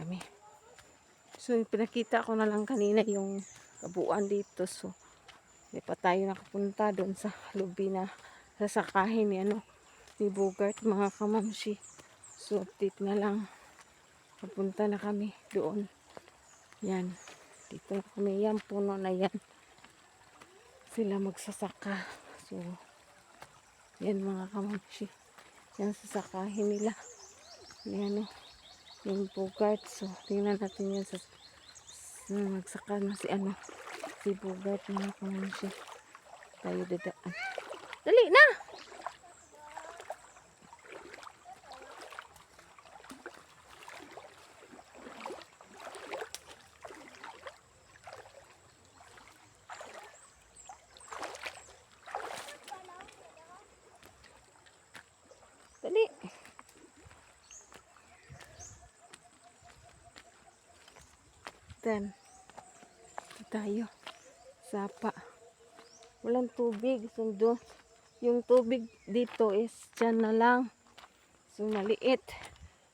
kami. So, pinakita ko na lang kanina yung kabuuan dito. So, hindi pa tayo nakapunta doon sa lubi na sasakahin ni ni Bogart, mga kamamshi. So, update na lang. Papunta na kami doon. Yan. Dito na kami. Yan, puno na yan. Sila magsasaka. So, yan mga kamamshi. Yan, sasakahin nila. Yan yung Bogart. So, tingnan natin yan sa magsaka na si Bogart, mga kamamshi. Tayo dadaan. Dali na! Dali. Then, ito tayo. Sapa. Walang tubig. Sundo. Yung tubig dito is dyan na lang. So, maliit.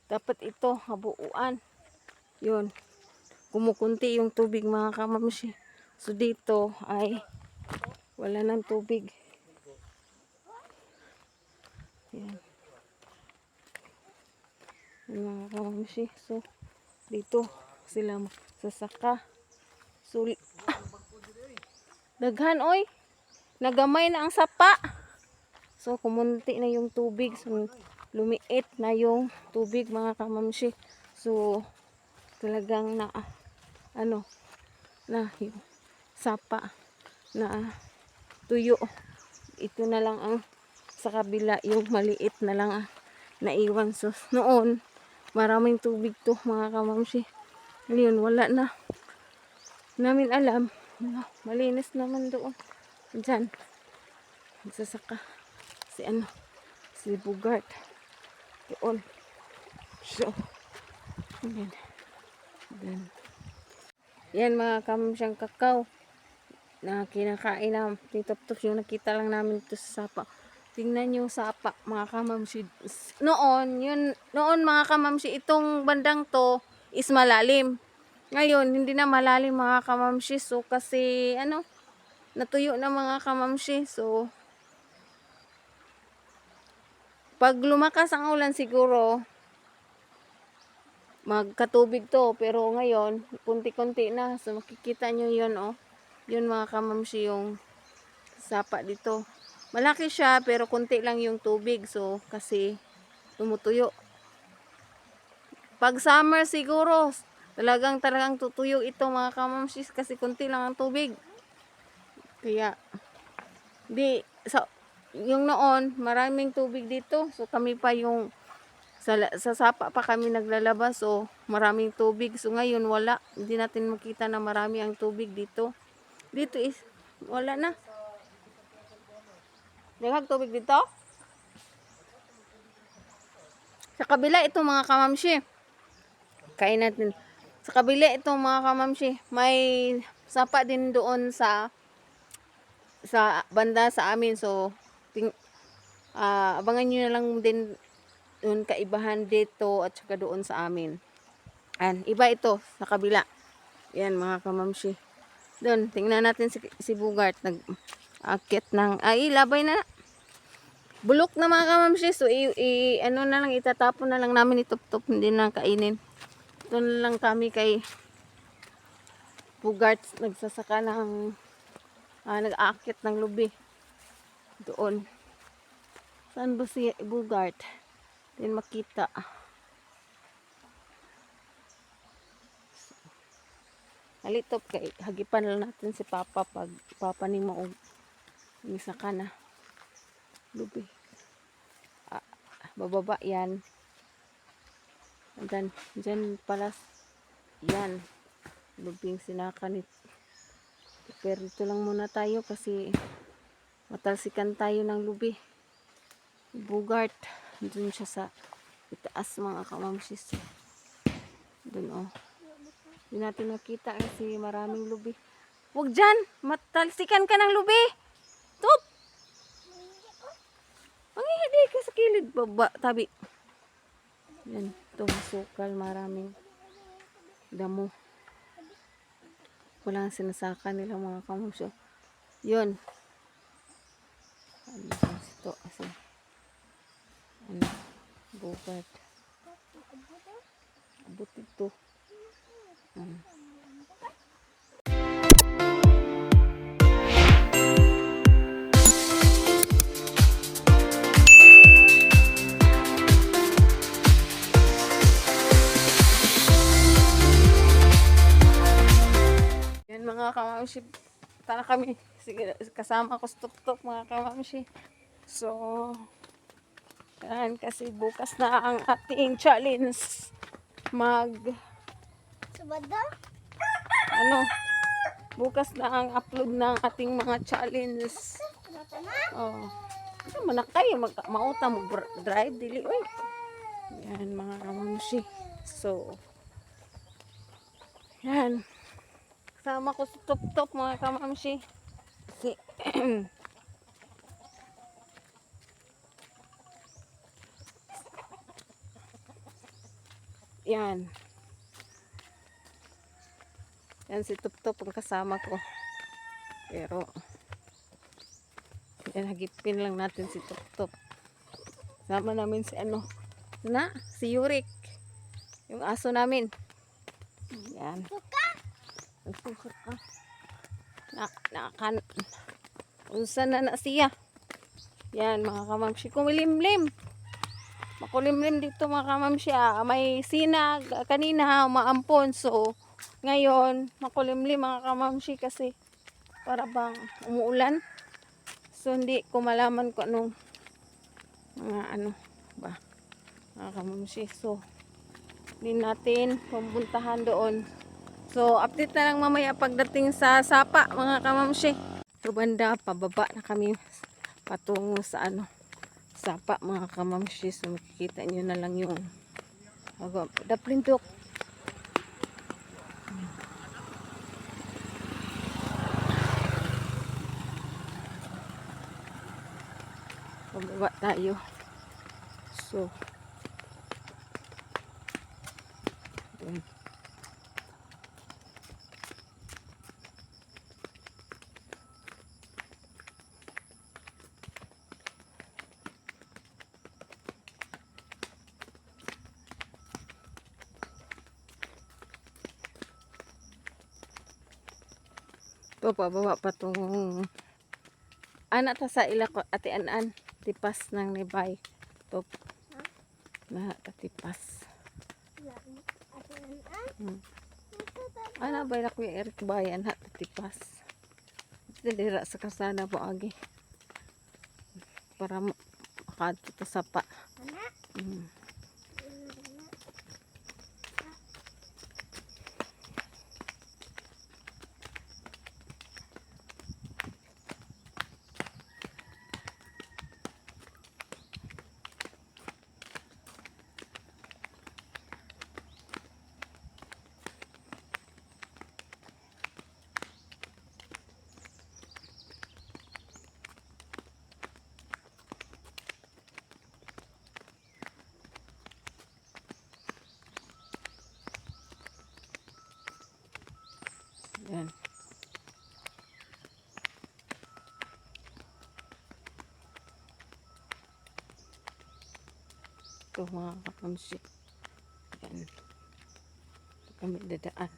Dapat ito, habuuan. Yun. Kumukunti yung tubig, mga kamamshi. So, dito ay wala ng tubig. Yan. Yan, mga kamamshi. So, dito sila sasaka. So, daghan, oy. Nagamay na ang sapa. So, kumunti na yung tubig. So, lumiit na yung tubig, mga kamamshi. So, talagang na, na yung sapa na tuyo. Ito na lang ang sa kabila, yung maliit na lang naiwan. So, noon, maraming tubig to, mga kamamshi. Ngayon, wala na. Namin alam. Malinis naman doon. Diyan. Magsasaka. Si Bogart. Doon. So, yan. Yan, mga kamamsyang kakao na kinakain na titop-top yung nakita lang namin ito sa sapa. Tingnan yung sapa, mga kamamsi. Noon mga kamamsi, itong bandang to is malalim. Ngayon, hindi na malalim, mga kamamsi. So, kasi, natuyo na, mga kamamsi. So, pag lumakas ang ulan siguro, magkatubig to. Pero ngayon, kunti-kunti na. So, makikita nyo yun, Yun, mga kamamsi, yung sapa dito. Malaki siya, pero kunti lang yung tubig. So, kasi tumutuyo. Pag summer siguro, talagang tutuyo ito, mga kamamsis, kasi kunti lang ang tubig. Kaya, yung noon, maraming tubig dito. So, kami pa yung, sa sapa pa kami naglalabas. So, maraming tubig. So, ngayon, wala. Hindi natin makita na marami ang tubig dito. Dito is, wala na. Daghang tubig dito. Sa kabila, ito, mga kamamsi. Kain natin. Sa kabila, ito, mga kamamsi. May sapa din doon sa banda sa amin. So, abangan nyo na lang din doon kaibahan dito at saka doon sa amin. Ayan, iba ito sa kabila. Yan, mga kamamsi. Doon, tingnan natin si Bogart. Nag-akit ng, labay na. Bulok na, mga kamamsi. So, na lang, itatapon na lang namin, itop-top, hindi na kainin. Doon lang kami kay Bogart, nagsasaka ng, nag-aakit ng lubi. Doon. Saan ba si Bogart? Din makita. Halitop kay hagipan lang natin si Papa pag Papa ni mo misaka na lubi. Bababa yan. And then, dyan pala yan. Lubing sinaka ni. Pero ito lang muna tayo kasi matalsikan tayo ng lubi. Bogart. Doon siya sa itaas, mga kamamsis. Doon, Hindi natin nakita kasi maraming lubi. Huwag dyan! Matalsikan ka ng lubi! Top! Mangihidi ka sa kilid. Baba, tabi. Yan. Ito, masukal. Maraming damo. Walang sinasaka nila mga kamamshi. Yun. Ano ito kasi ano, bugad. Abot ito. Yan mga kamamshi. Tara kami. Sige, kasama ko stop mga kamamshi. So, yan kasi bukas na ang ating challenge. Sabado? Ano, bukas na ang upload ng ating mga challenge. Oh. Ano man na kayo mauta mo drive dili oy. Yan mga kamamshi. So, yan. Kasama ko sa top mga kamamshi. Si yan. Yan si Top ang kasama ko. Pero yan, hagipin lang natin si Top. Sama namin si si Yurik. Yung aso namin. Yan. Suka ka. Unsa na siya. Yan mga kamamshi. Kumilimlim. Makulimlim dito mga kamamshi. May sinag kanina maampon. So, ngayon, makulimlim mga kamamshi kasi para bang umuulan. So, hindi ko malaman kung anong mga mga kamamshi. So, hindi natin pumuntahan doon. So, update na lang mamaya pagdating sa Sapa mga kamamshi. So, banda, pababa na kami patungo sa Sapa mga kamamshi. So, makikita nyo na lang yung daplindok. Pababa tayo. So, yun. Ito, pababa pa itong anak ta sa ilak ati anan tipas ng nibay. Ito, na tipas. Ana ba na kuya Eric bayan ha tipas. Dira sa kasana po agi. Para makadto ta Sapa. Yan. Ito mga kakamsi. Yan. Ito kami dadaan.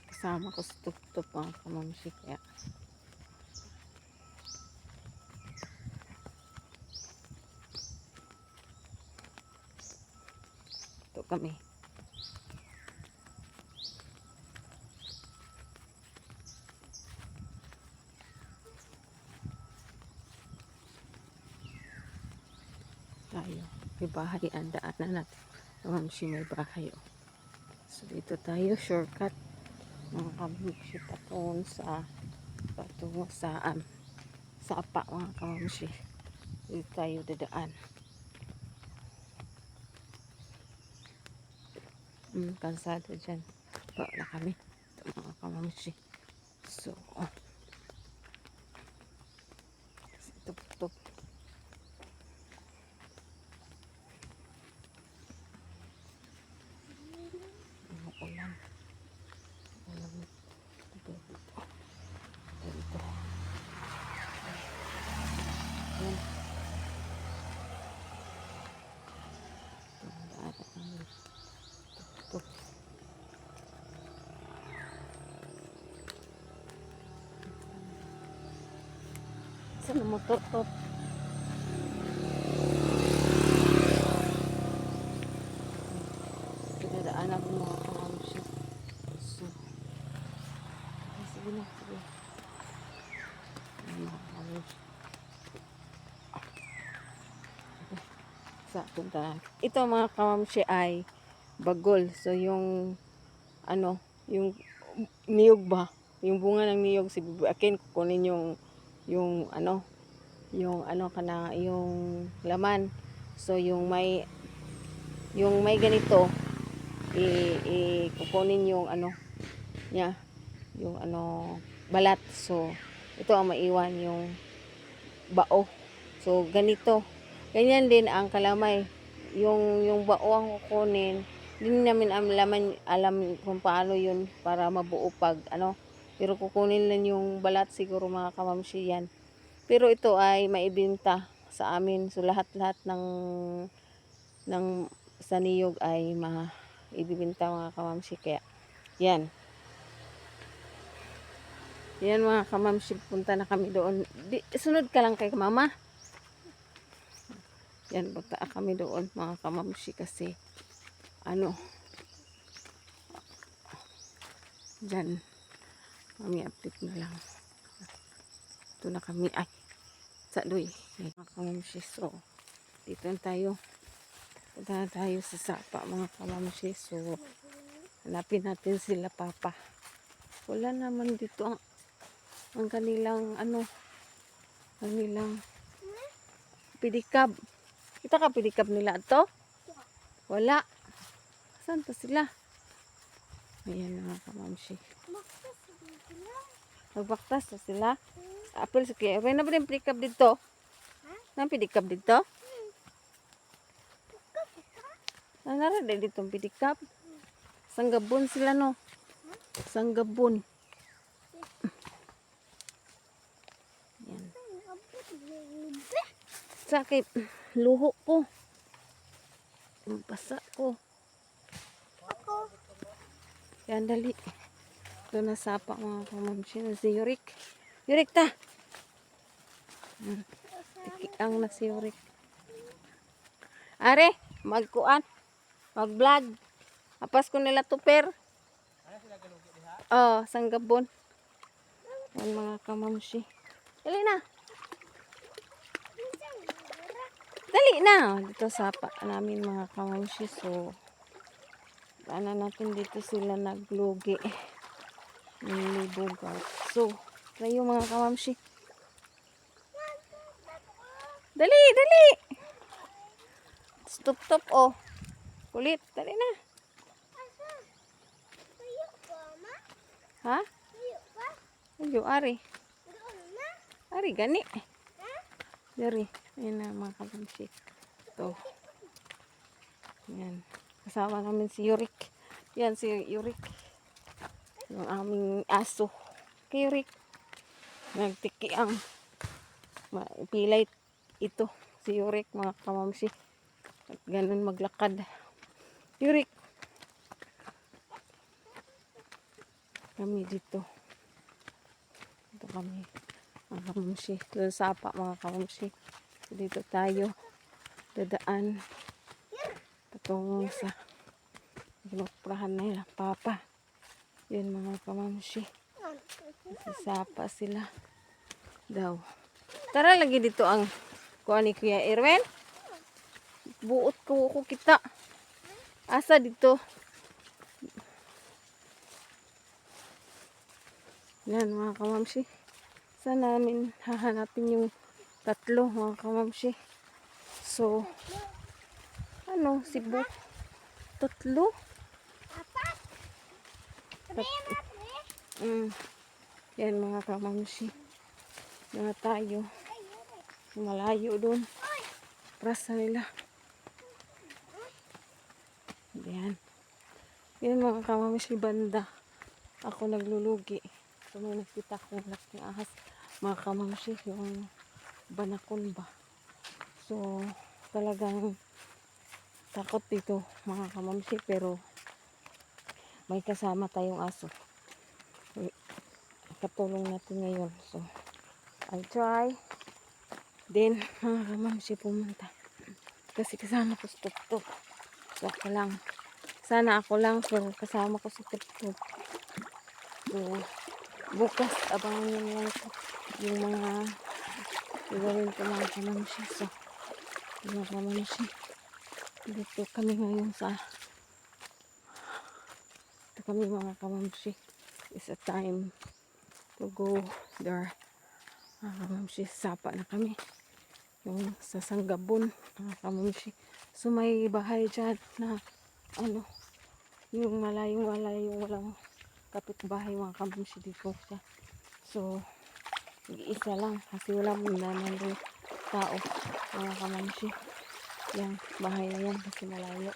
Kasama ko sa tup mga kamamsi. Kaya ito kami. Tayo. May bahay ang daanan natin. Kamamsi may bahay. Oh. So dito tayo shortcut. Mga kamamsi patungo sa Sapa mga kamamsi. Dito tayo dadaan. Kalsada dyan. Wala kami. Ito mga kamamsi. So, tup. Saan ang motor to? Pinadaan ako mga kamamshi. So, sige na, sige. Mga kamamshi. Sa punta na. Ito mga kamamshi ay bagol. So, yung ano, yung niyog ba? Yung bunga ng niyog, si Bibi Akin, kukunin yung ano kana, yung laman. So, yung may ganito, kukunin yung ano niya, yung ano, balat. So, ito ang maiwan yung bao. So, ganito. Ganyan din ang kalamay. Yung bao ang kukunin. Hindi namin alam kung paano yun para mabuo pag ano. Pero kukunin lang yung balat siguro mga kamamshi yan. Pero ito ay maibenta sa amin. So, lahat-lahat ng sa niyog ay maibibenta mga kamamshi. Kaya, yan. Yan mga kamamshi, punta na kami doon. Sunod ka lang kay mama. Yan, punta kami doon mga kamamshi kasi ano, dyan, mami update na lang. Ito na kami, ay, sa doy. Mga kamamshi, so, dito na tayo. Punta na tayo sa sapa mga kamamshi. So, hanapin natin sila papa. Wala naman dito ang kanilang ano, kanilang pedicab. Kita ka pedicab nila ito? Wala. Saan pa sila? Ayan mga kamamshi. Magbaktas na sila. Apil sa kaya. May na ba yung pedicab dito? Nang pedicab dito? Nara dito ang pedicab. Sanggabon sila no. Sanggabon. Yan. Sakit. Luho ko. Basa ko. Yan dali. Ito na sapa mga kamamshi. Si Yurik. Yurik ta. Ang na si Yurik. Are, magkuan. Mag-vlog. Apas ko nila tuper. Oh, sanggabon. Yan mga kamamshi. Dali na. Dali na. Dito sapa namin mga kamamshi. So, paano natin dito sila naglugi. Nilibugat. So, tayo mga kamamshi. Dali, dali. Stop, oh. Kulit. Dali na. Ha? Ayo, ari. Ari, gani. Dari. Ayan na mga kamamshi. Ito. Yan. Kasama namin si Yurik. Yan si Yurik. Yung aming aso. Kay Yurik. Nagtiki ang pilay ito. Si Yurik mga kamamshi. At ganun maglakad. Yurik. Kami dito. Ito kami. Mga kamamshi. Doon sapa mga kamamshi. Dito tayo. Dadaan. Patungong sa ginuprahan na nila. Papa. Yan mga kamamshi. Sasapa sila. Daw. Tara lagi dito ang kuha ni Kuya Erwin. Buot ko kita. Asa dito. Yan mga kamamshi. Saan namin hahanapin yung tatlo mga kamamshi. So, ano, Cebu. Tatlo? Yan mga kamamshi. Mga tayo. Malayo doon. Prasa nila. Yan. Yan mga kamamshi banda. Ako naglulugi. So may nakita kong laking ahas. Mga kamamshi yung banakon ba. So talagang takot dito mga kamamshi. Pero may kasama tayong aso. Katulong natin ngayon. So I try Then, mga kamamshi, pumunta. Kasi kasama ko sa tuktok. So, ako lang. Sana ako lang, pero kasama ko sa tuktok. So, bukas, abangan nyo lang yung mga gagawin ko mga kamamshi. So, mga kamamshi, dito kami ngayon ito kami mga kamamshi. It's a time to go there. Mga kamamshi, sapa na kami. Yung sa Sanggabon, mga kamamshi. So, may bahay dyan na, yung malayong walang kapitbahay mga kamamshi dito siya. So, isa lang kasi wala muna nandun tao mga kamamshi. Yung bahay na yan kasi malayo.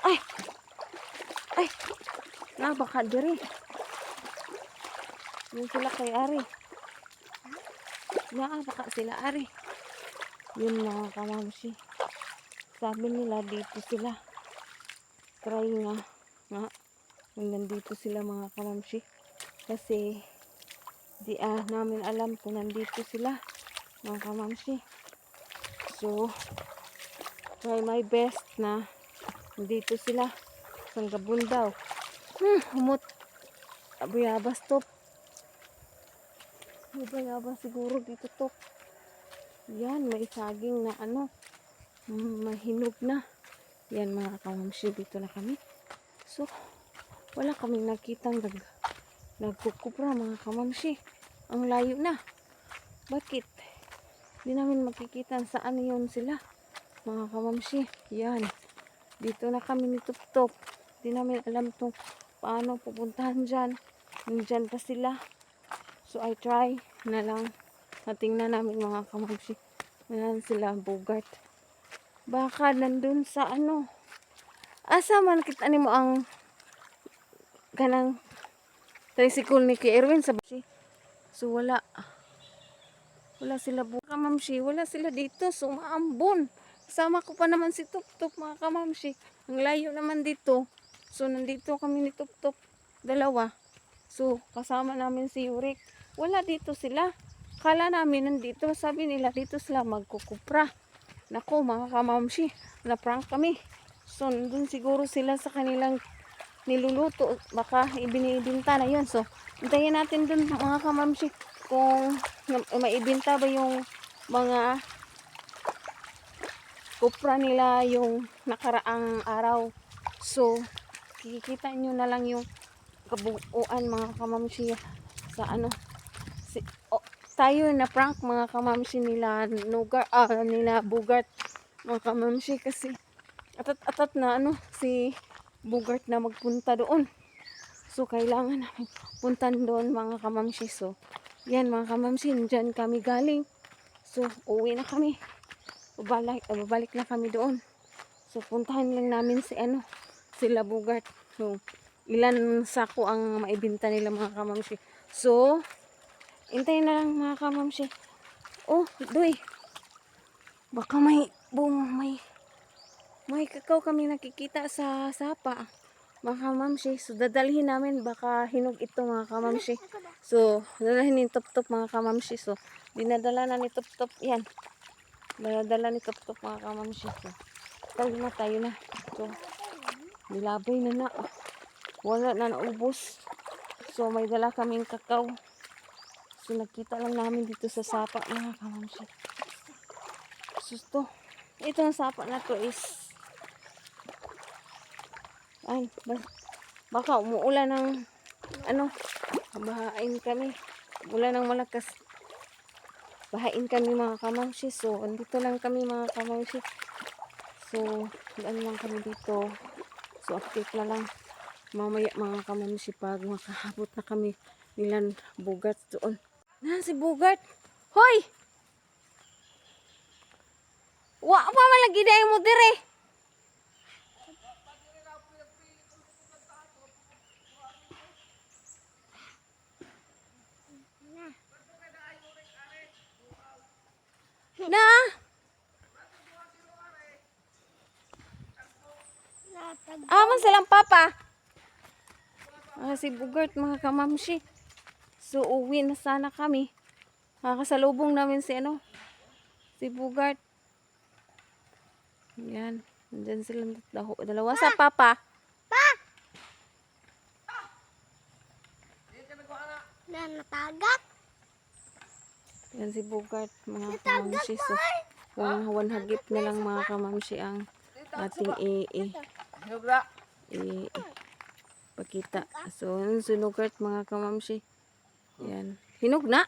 Ay! Ay! Baka diri. Yung sila kay Ari. Baka sila Ari. Yun mga kamamshi. Sabi nila dito sila. Try nga. Kung nandito sila mga kamamshi. Kasi di namin alam kung nandito sila mga kamamshi. So, try my best na nandito sila. Sanggabon daw. Humot. Abuyabas to. Abuyabas siguro dito to. Yan, may saging na mahinog na. Yan mga kamamshi, dito na kami. So, wala kaming nakitang nagkukupra mga kamamshi. Ang layo na. Bakit? Di namin makikita saan yun sila mga kamamshi. Yan. Dito na kami ni Tuptop. Di namin alam kung paano pupuntahan dyan. Nandyan pa sila. So, I try na lang. Natingnan namin mga kamamshi. Nanan sila, Bogart. Baka nandun sa asa man kita ni mo ang kanang tricycle ni kay Erwin sa basi. So, wala sila kamamshi. Wala sila dito. So, maambon. Kasama ko pa naman si Tuptop mga kamamshi. Ang layo naman dito. So, nandito kami ni Tuptop. Dalawa. So, kasama namin si Yurik. Wala dito sila. Kala namin nandito. Sabi nila dito sila magkukupra. Nako mga kamamshi. Na-prank kami. So, nandun siguro sila sa kanilang niluluto. Baka ibinibinta na yun. So, hintayin natin dun mga kamamshi. Kung maibinta ba yung mga kupra nila yung nakaraang araw. So, kikita nyo na lang yung kabuuan mga kamamshi sa tayo na prank mga kamamshi nila nila Bugart mga kamamshi kasi atat na si Bugart na magpunta doon. So, kailangan namin puntan doon mga kamamshi. So, yan mga kamamshi, dyan kami galing. So, uwi na kami. Babalik na kami doon. So, puntahan lang namin sila Bugart. So, ilan sako ang maibinta nila mga kamamshi. So, hintayin na lang mga kamamshi. Oh, doy. Baka may kakao kami nakikita sa sapa. Mga kamamshi. So, dadalhin namin. Baka hinog ito mga kamamshi. So, dadalhin ni Tuptop mga kamamshi. So, dinadala na ni Tuptop. Yan. Dinadala ni Tuptop mga kamamshi. So, tayo na. So, nilabay na. Wala na naubos. So, may dala kaming kakao. So, nakita lang namin dito sa sapa mga kamamshi. So, itong sapa na to is baka umuulan ng bahain kami. Umuulan ng malakas. Bahain kami mga kamamshi. So, andito lang kami mga kamamshi. So, lang kami dito. So, update na lang mamaya mga kamamshi pag makahabot na kami nilan Bugart doon. Si Bugart. Hoy! Wa pa malagi dahil mo dire. Na? Aman silang papa. Si Bugart mga kamamshi. So, uwi na sana kami. Kasalubong namin si Si Bugart. Yan. Nandyan silang dalawa sa papa. Na natagak. Yan si Bugart, mga kamamsi. So, one hagip na lang mga kamamsi ang ating pakita. So, yun si Bugart mga kamamsi. Yan. Hinog na?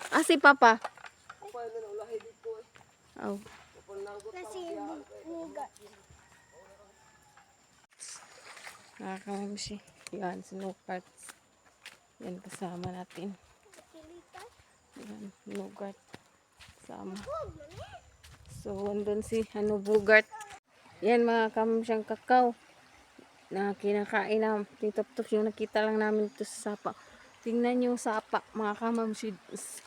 Ah, si Papa. Oh. Kasi bugat. Mga kamamsi. Yan, si Bugart. Yan, kasama natin. Yan, Bugart. Kasama. So, andun si Bugart. Yan mga kamamsiyang kakao na kinakain na titop-top yung nakita lang namin ito sa sapa. Tingnan yung sapa mga kamamsi.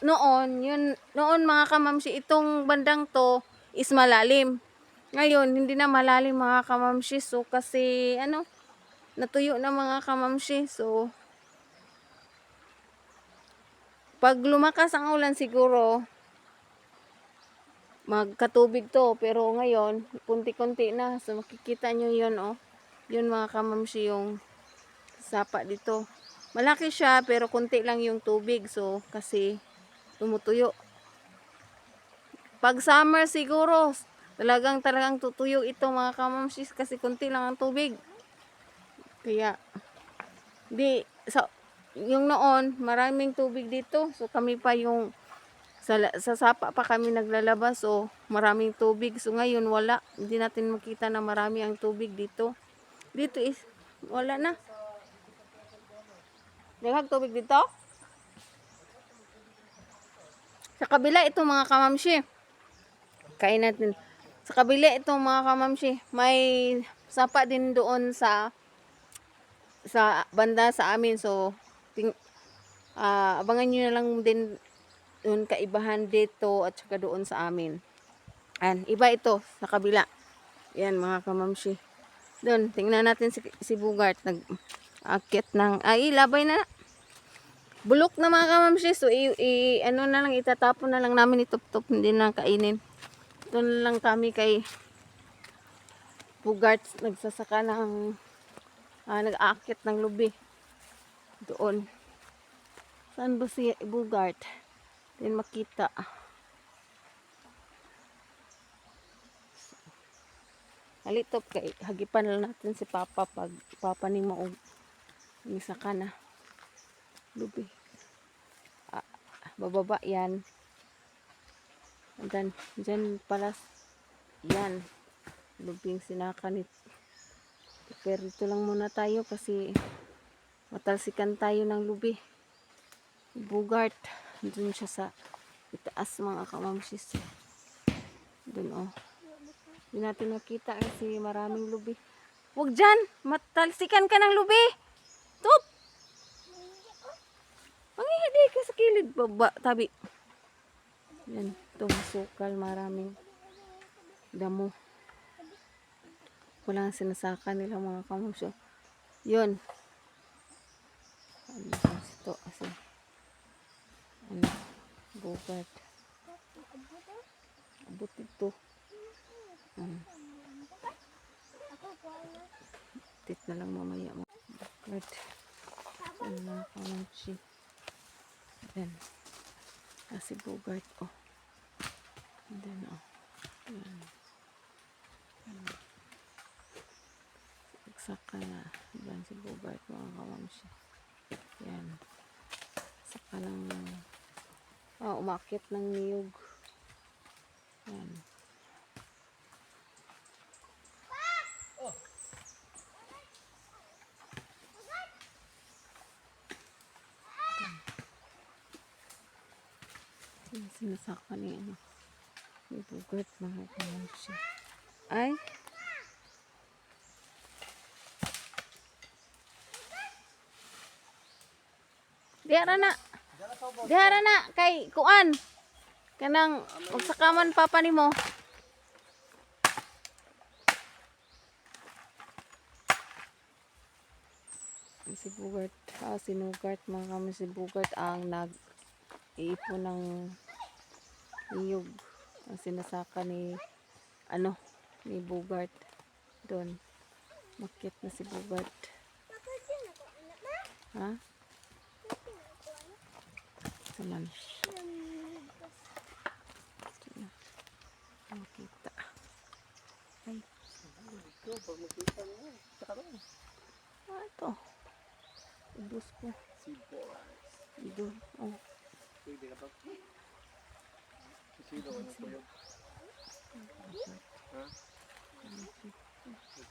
Noon mga kamamsi, itong bandang to is malalim. Ngayon, hindi na malalim mga kamamsi. So, kasi natuyo na mga kamamsi. So, pag lumakas ang ulan siguro, magkatubig to. Pero ngayon, kunti-kunti na. So, makikita nyo yun, oh. Yun mga kamamsi yung sapa dito. Malaki siya, pero kunti lang yung tubig. So, kasi tumutuyo. Pag summer siguro, talagang tutuyo ito mga kamamsi. Kasi kunti lang ang tubig. Kaya, yung noon, maraming tubig dito. So, kami pa yung sa sapa pa kami naglalabas, so maraming tubig. So ngayon wala, hindi natin makita na marami ang tubig dito. Dito is wala na. Daghang tubig dito. Sa kabila ito mga kamamsi. Kain natin. Sa kabila ito mga kamamsi, may sapa din doon sa banda sa amin. So abangan niyo na lang din yung kaibahan dito at saka doon sa amin. Iba ito sa kabila. Yan mga kamamsi. Doon, tingnan natin si Bugart. Nag-akit ng, labay na. Bulok na mga kamamsi. So, ano na lang, itatapon na lang namin itop-top. Hindi na kainin. Doon lang kami kay Bugart. Nagsasaka ng, nag-akit ng lubi. Doon. Saan ba si Bugart? Din makita. Halitop kay hagipan lang natin si Papa pag Papa ni mo isa ka na lubi. Bababa yan. And then dyan pala yan lubing sinakanit. Pero ito lang muna tayo kasi matalsikan tayo ng lubi. Bugart dun siya sa itaas mga kamamsis. Dun hindi natin makita kasi maraming lubi. Huwag dyan! Matalsikan ka ng lubi! Top! Mangihidi ka sa kilid. Baba, tabi. Yan. Ito masukal. Maraming damo. Walang sinasaka nila mga kamusyo. Yun. Ito kasi. Bugart. Abot ito. Tit na lang mamaya mo. Bugart. Yan mga kamusyo. Yan. Kasi Bugart. Then, yan. Saka na. Yan si Bugart mga kamusyo. Yan. Saka lang umakit ng niyog. Yan. Sinasaka ni ni Bugart mga kamusyo. Ay. Dihara na kay kuan. Kanang magsakaman Papa nimo. Si Bugart, si Bugart mga kamay si Bugart ang nag-iipon ng niyog ang sinasaka ni ano ni Bogart doon. Makit na si Bogart. Nakadyan ako, anak na. Ha? Nakadyan ako, anak. Saman. Lamigos. Makita. Ay. Ito, pag makita mo, saka na. Ito. Ubus ko. Seaboras. Ito. Oh. Pwede na ba? Sino ka ng tuyog? Ha?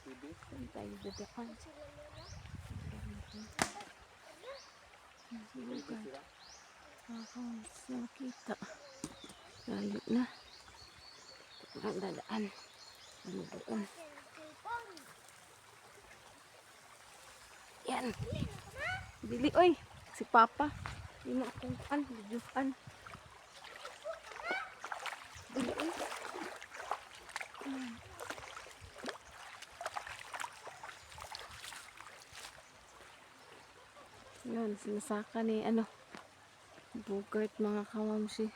Pwede? Saan tayo dadakan? Si Pwede Bogart. sila? Nakita. Layo na. Ang dadaan. Ano doon? Yan. Dili, oy. Si Papa. Hindi mo akong kuan. Bidyuhan. Dili, oy. Yan, sinasaka ni ano. Bogart mga kamamsi.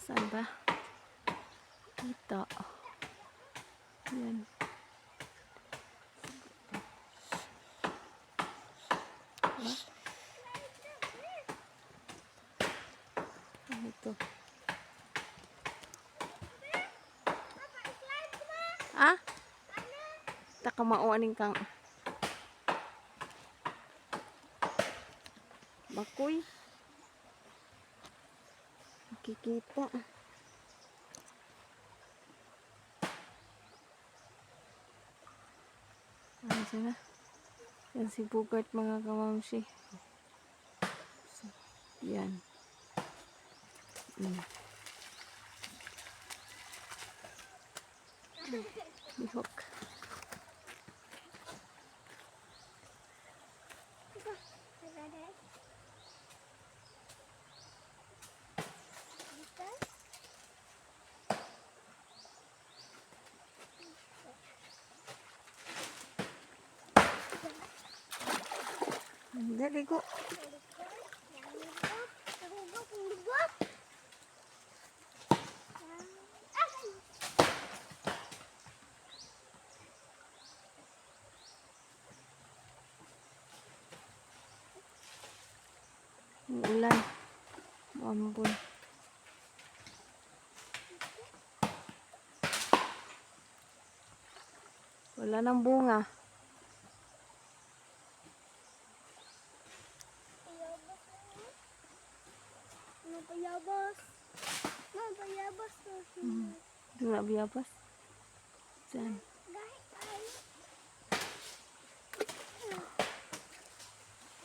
Saan ba? Kita. Yan. Diba? Ano ito? Ah? Taka mauaning kang bakoy. Nakikita. Ano siya? Yan si Bogart mga kamamsi. Yan. Bihok. Dali ko. Ang ulan. Mambon. Wala nang bunga. Mapayabas. Mapayabas. Doon na biyabas. Diyan. Guys, ay.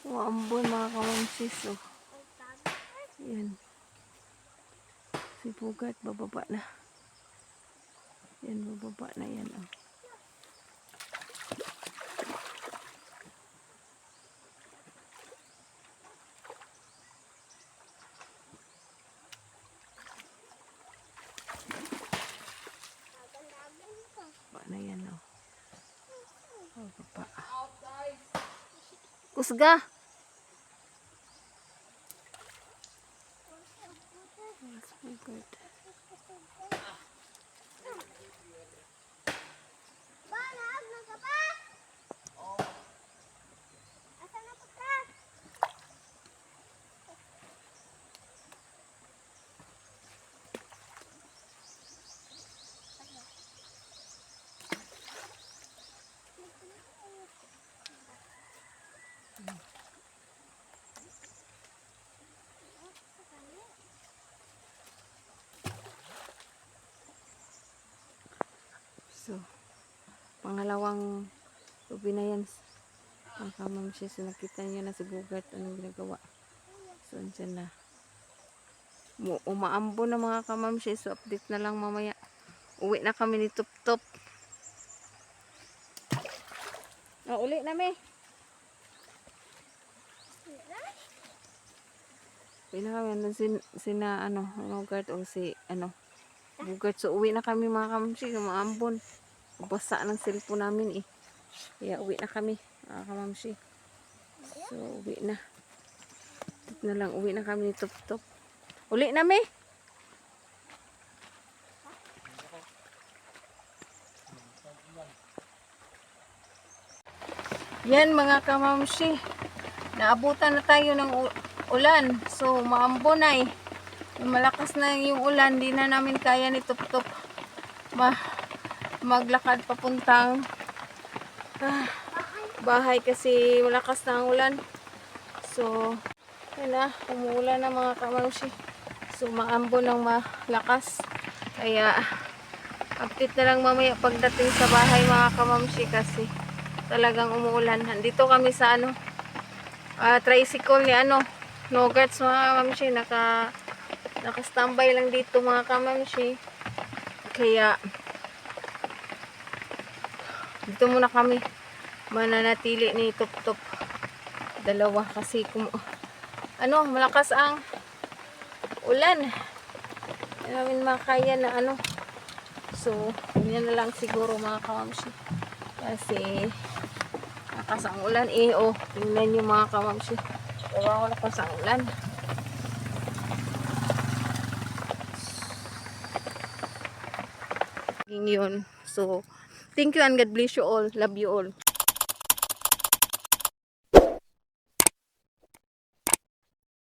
Ambon mga kamamsis. Oh. Ang tagas. Yan. Si Bogart bababa na. Yan, bababa na yan. Oh. Baba na yan. Oh. Bababa. Kusga. Yes, Bogart. Balag na ka pa? Asa na po ka? So, pangalawang lubi na yan. Ang kamamsis. So, nakita niyo na si Bogart anong ginagawa. So, andyan na. Umaambo na mga kamamsis. So, update na lang mamaya. Uwi na kami ni Tup Tup. Oh, uli na me. Uwi na kami. Sina ano, Bogart o si ano, Bogart. So, uwi na kami mga kamamsis. Umaambon. Basa ng cellphone namin eh. Kaya uwi na kami mga kamamsi. So uwi na. Ito na lang, uwi na kami ni Tup Tup. Uli na me. Yan mga kamamshi. Naabutan na tayo ng ulan. So maambonay. Malakas na yung ulan. Di na namin kaya ni Tup-Tup maglakad papuntang bahay kasi malakas na ang ulan. So yun na. Umuulan na mga kamamshi. So maambon ng malakas. Kaya update na lang mamaya pagdating sa bahay mga kamamshi kasi talagang umuulan. Nandito kami sa tricycle ni Nogarts mga kamamshi. Naka-standby lang dito mga kamamshi. Kaya dito muna kami mananatili ni Tup-Tup. Dalawa kasi malakas ang ulan. Hindi namin makaya na So, yan na lang siguro mga kamamshi. Kasi lakas ang ulan tingnan nyo mga kamamshi. Pero lakas ang ulan. Yun. So, thank you and God bless you all. Love you all.